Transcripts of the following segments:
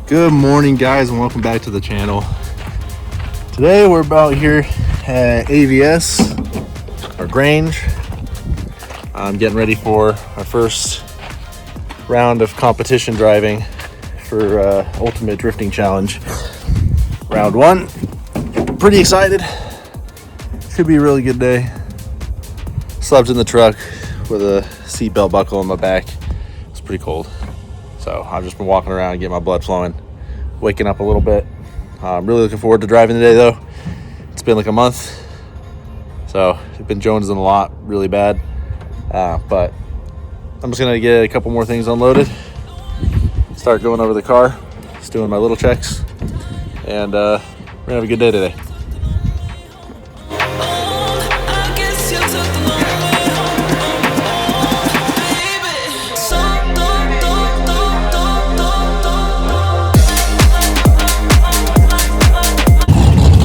Good morning, guys, and welcome back to the channel. Today we're about here at AVS, our Grange. I'm getting ready for our first round of competition driving for Ultimate Drifting Challenge. Round one. Pretty excited. Should be a really good day. Slept in the truck with a seatbelt buckle on my back. It's pretty cold. So I've just been walking around, getting my blood flowing, waking up a little bit. I'm really looking forward to driving today, though. It's been like a month, so I've been jonesing a lot, really bad. But I'm just gonna get a couple more things unloaded, start going over the car, just doing my little checks, and we're gonna have a good day today.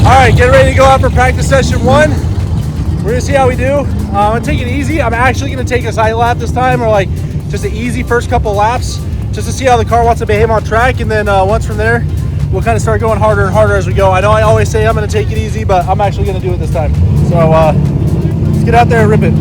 All right, get ready to go out for practice session one. We're gonna see how we do. I'm gonna take it easy. I'm actually gonna take a side lap this time, or like just an easy first couple laps, just to see how the car wants to behave on track. And then once from there, we'll kind of start going harder and harder as we go. I know I always say I'm gonna take it easy, but I'm actually gonna do it this time. So let's get out there and rip it.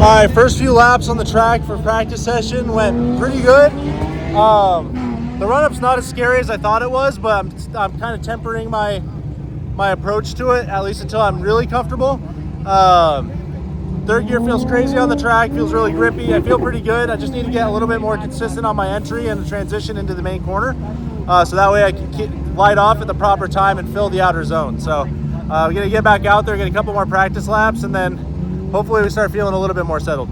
All right, first few laps on the track for practice session went pretty good. The run-up's not as scary as I thought it was, but I'm kind of tempering my approach to it, at least until I'm really comfortable. Third gear feels crazy on the track, feels really grippy. I feel pretty good. I just need to get a little bit more consistent on my entry and the transition into the main corner. So that way I can light off at the proper time and fill the outer zone. So we're gonna get back out there, get a couple more practice laps, and then hopefully we start feeling a little bit more settled.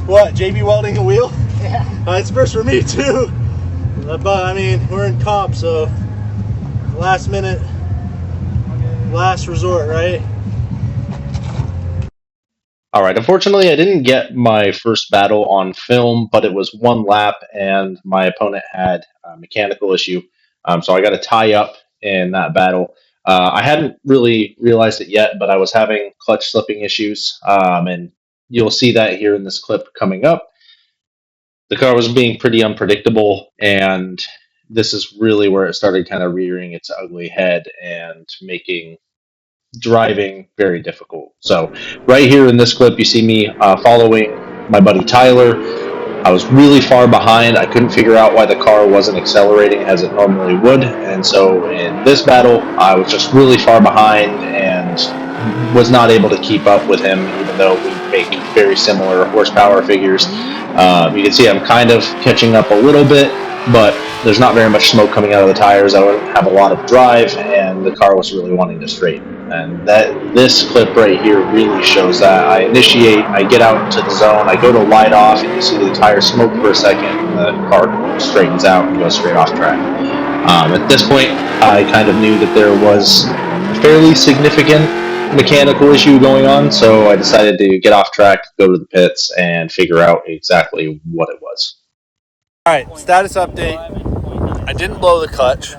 What, JB welding a wheel? Yeah. It's first for me too. But I mean, we're in comp, so last minute, last resort, right? All right, unfortunately, I didn't get my first battle on film, but it was one lap, and my opponent had a mechanical issue. So I got a tie up in that battle. I hadn't really realized it yet, but I was having clutch slipping issues, and you'll see that here in this clip coming up. The car was being pretty unpredictable, and this is really where it started kind of rearing its ugly head and making driving very difficult. So right here in this clip, you see me following my buddy Tyler. I was really far behind. I couldn't figure out why the car wasn't accelerating as it normally would. And so in this battle, I was just really far behind and was not able to keep up with him, even though we make very similar horsepower figures. You can see I'm kind of catching up a little bit, but there's not very much smoke coming out of the tires. I don't have a lot of drive, and the car was really wanting to straighten. And this clip right here really shows that. I initiate, I get out into the zone, I go to light off, and you see the tire smoke for a second, and the car straightens out and goes straight off track. At this point, I kind of knew that there was a fairly significant mechanical issue going on, so I decided to get off track, go to the pits, and figure out exactly what it was. All right, status update. I didn't blow the clutch.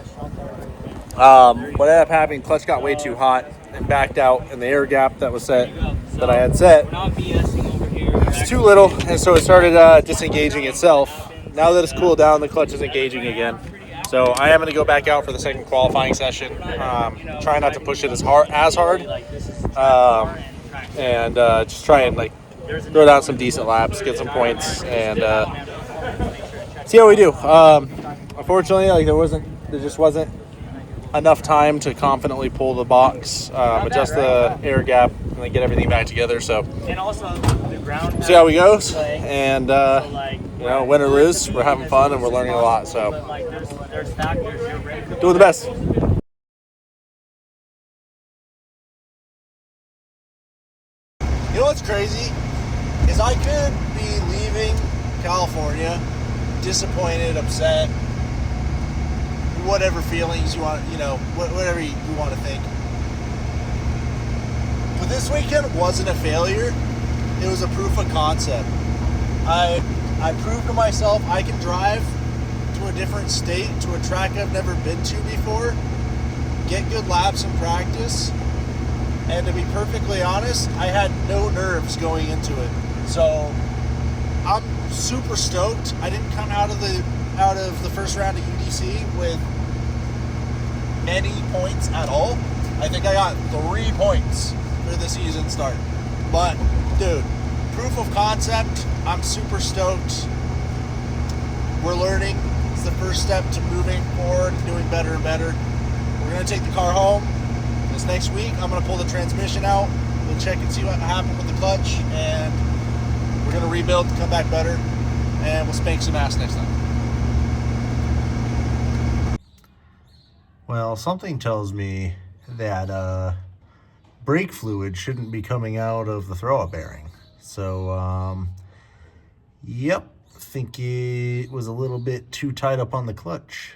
What ended up happening, clutch got way too hot and backed out, and the air gap that was set, that I had set, was too little, and so it started disengaging itself. Now that it's cooled down, the clutch is engaging again. So I am going to go back out for the second qualifying session. Try not to push it as hard, and just try and like throw down some decent laps, get some points, and see how we do. Unfortunately, like there just wasn't enough time to confidently pull the box, adjust the air gap, and then get everything back together. So see how it goes, and win or lose, we're having fun and we're learning a lot. So doing the best. You know what's crazy is I could be leaving California disappointed, upset, whatever feelings you want, whatever you want to think. But this weekend wasn't a failure. It was a proof of concept. I proved to myself I can drive to a different state, to a track I've never been to before, get good laps in practice, and to be perfectly honest, I had no nerves going into it. So I'm super stoked. I didn't come out of the first round of UDC with any points at all. I think I got 3 points for the season start. But dude, proof of concept. I'm super stoked. We're learning. It's the first step to moving forward and doing better and better. We're gonna take the car home this next week. I'm gonna pull the transmission out. We'll check and see what happened with the clutch, and we're going to rebuild to come back better, and we'll spank some ass next time. Well, something tells me that brake fluid shouldn't be coming out of the throwout bearing. So, yep, I think it was a little bit too tight up on the clutch.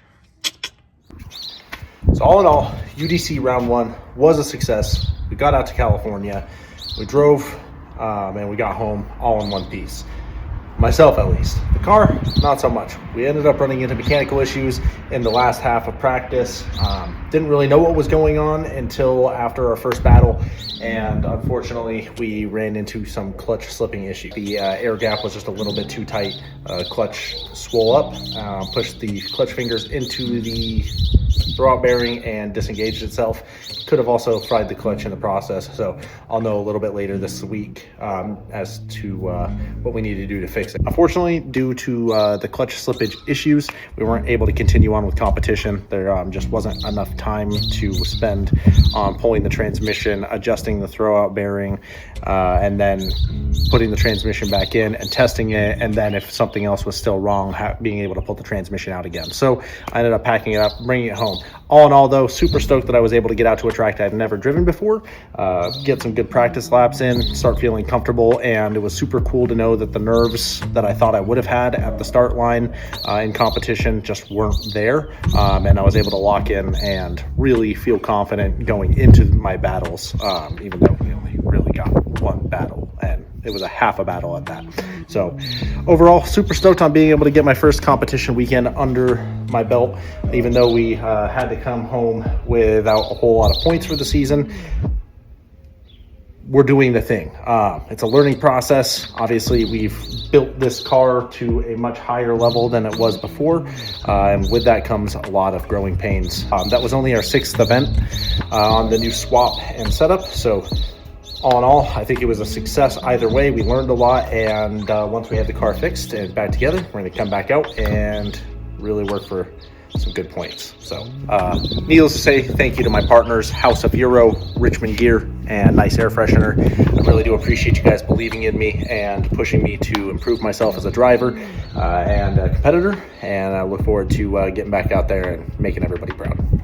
So all in all, UDC round 1 was a success. We got out to California, we drove, and we got home all in one piece. Myself, at least. The car, not so much. We ended up running into mechanical issues in the last half of practice. Didn't really know what was going on until after our first battle, and unfortunately, we ran into some clutch slipping issue. The air gap was just a little bit too tight. Clutch swole up, pushed the clutch fingers into the throwout bearing and disengaged itself. Could have also fried the clutch in the process, so I'll know a little bit later this week as to what we need to do to fix it. Unfortunately, due to the clutch slippage issues, we weren't able to continue on with competition. There just wasn't enough time to spend on pulling the transmission, adjusting the throwout bearing, and then putting the transmission back in and testing it, and then if something else was still wrong, being able to pull the transmission out again. So I ended up packing it up, bringing it home. All in all, though, super stoked that I was able to get out to a track that I've never driven before, get some good practice laps in, start feeling comfortable, and it was super cool to know that the nerves that I thought I would have had at the start line in competition just weren't there, and I was able to lock in and really feel confident going into my battles, even though we only really got one battle, and it was a half a battle at that. So overall, super stoked on being able to get my first competition weekend under my belt, even though we had to come home without a whole lot of points for the season. We're doing the thing. It's a learning process. Obviously, we've built this car to a much higher level than it was before, and with that comes a lot of growing pains. That was only our 6th event on the new swap and setup, so all in all, I think it was a success either way. We learned a lot, and once we have the car fixed and back together, we're going to come back out and really work for some good points. So needless to say, thank you to my partners, House of Euro, Richmond Gear, and Nice Air Freshener. I really do appreciate you guys believing in me and pushing me to improve myself as a driver and a competitor, and I look forward to getting back out there and making everybody proud.